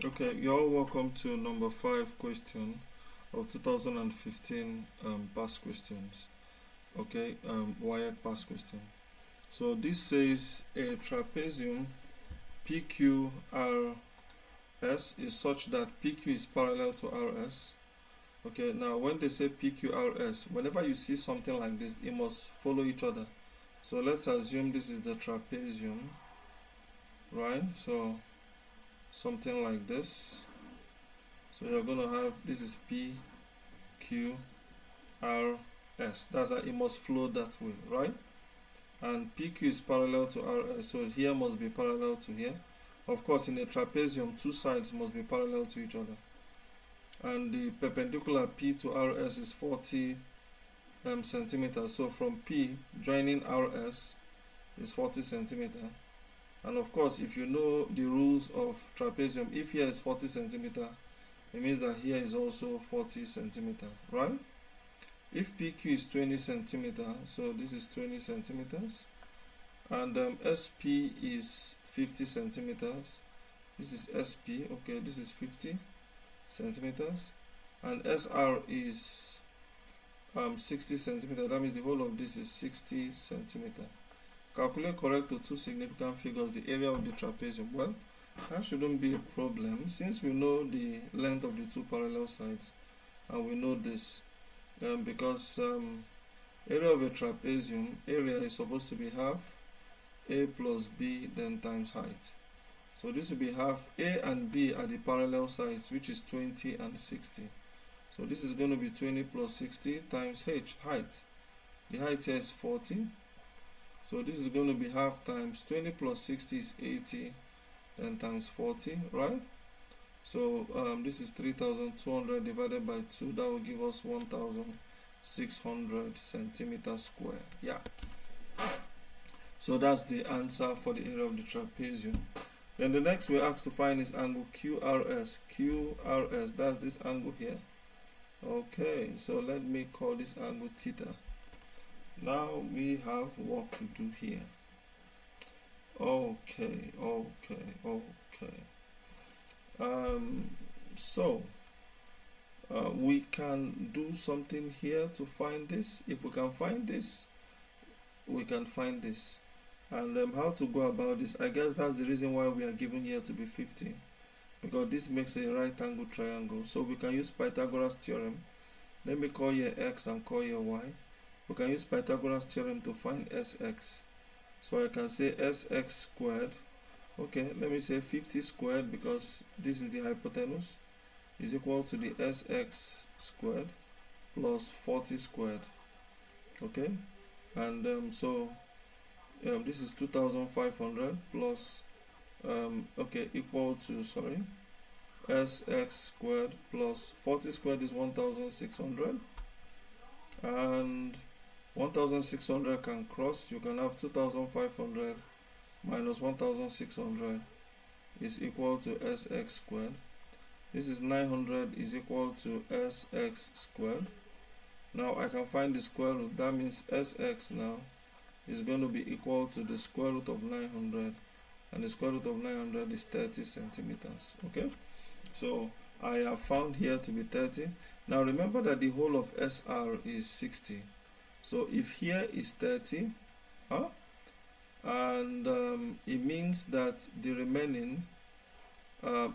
Okay, you're all welcome to number 5 question of 2015 past questions. Okay, waec past question. So this says a trapezium PQRS is such that PQ is parallel to RS. Okay, now when they say PQRS, whenever you see something like this, it must follow each other. So let's assume this is the trapezium, right? So something like this. So you're going to have, this is P, Q, R, S. That's how it must flow that way, right? And PQ is parallel to RS, so here must be parallel to here. Of course, in a trapezium, two sides must be parallel to each other. And the perpendicular P to RS is 40 centimeters. So from P joining RS is 40 centimeters. And of course, if you know the rules of trapezium, if here is 40 centimeters, it means that here is also 40 centimeters, right? If PQ is 20 centimeters, so this is 20 centimeters, and SP is 50 centimeters, this is SP, okay, this is 50 centimeters, and SR is 60 centimeters, that means the whole of this is 60 centimeters. Calculate correct to two significant figures the area of the trapezium. Well, that shouldn't be a problem since we know the length of the two parallel sides and we know this, because area of a trapezium, area is supposed to be half A plus B then times height. So this will be half A and B are the parallel sides, which is 20 and 60. So this is going to be 20 plus 60 times H, height. The height here is 40. So this is going to be half times 20 plus 60 is 80, then times 40, right? So this is 3,200 divided by 2. That will give us 1,600 centimeters square. Yeah. So that's the answer for the area of the trapezium. Then the next we're asked to find is angle QRS. QRS, that's this angle here. Okay, so let me call this angle theta. Now we have work to do here. Okay. So we can do something here to find this. If we can find this, we can find this. And how to go about this, I guess that's the reason why we are given here to be 50, because this makes a right angle triangle. So we can use Pythagoras theorem. Let me call here x and call here y. We can use Pythagoras theorem to find Sx. So I can say Sx squared. Okay, let me say 50 squared because this is the hypotenuse, is equal to the Sx squared plus 40 squared. Okay, and this is 2,500 plus equal to Sx squared plus 40 squared is 1,600, and 1,600 can cross. You can have 2,500 minus 1,600 is equal to Sx squared. This is 900 is equal to Sx squared. Now I can find the square root. That means Sx now is going to be equal to the square root of 900, and the square root of 900 is 30 centimeters. Okay, so I have found here to be 30. Now remember that the whole of SR is 60. So if here is 30, and it means that the remaining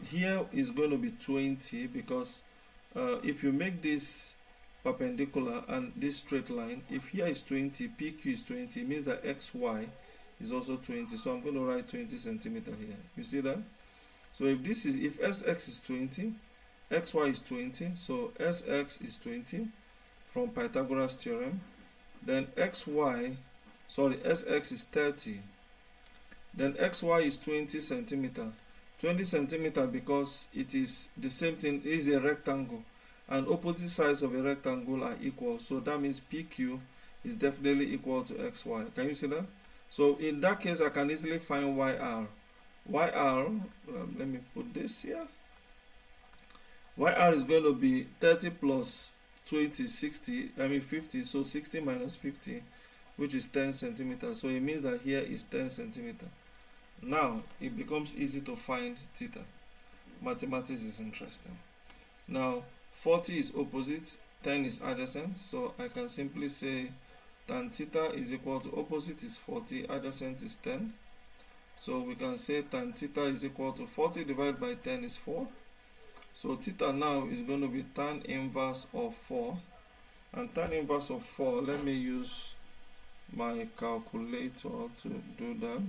here is going to be 20, because if you make this perpendicular and this straight line, if here is 20, PQ is 20, it means that XY is also 20. So I'm going to write 20 centimeter here. You see that? So if SX is 20, XY is 20, so SX is 20 from Pythagoras theorem. Then SX is 30. Then XY is 20 centimeter. 20 centimeter because it is the same thing, it is a rectangle, and opposite sides of a rectangle are equal. So that means PQ is definitely equal to XY. Can you see that? So in that case, I can easily find YR. YR, let me put this here. YR is going to be 30 plus 20, 50. So 60 minus 50, which is 10 centimeters. So it means that here is 10 centimeters. Now it becomes easy to find theta. mathematics is interesting. Now 40 is opposite, 10 is adjacent, so I can simply say tan theta is equal to opposite is 40, adjacent is 10. So we can say tan theta is equal to 40 divided by 10 is 4. So theta now is going to be tan inverse of 4. And tan inverse of 4, let me use my calculator to do that.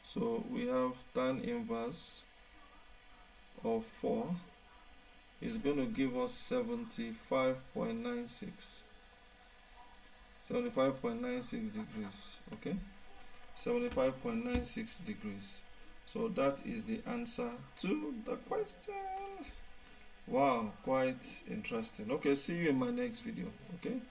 So we have tan inverse of 4 is going to give us 75.96. 75.96 degrees. Okay, 75.96 degrees. So that is the answer to the question. Wow, quite interesting. Okay, see you in my next video. Okay.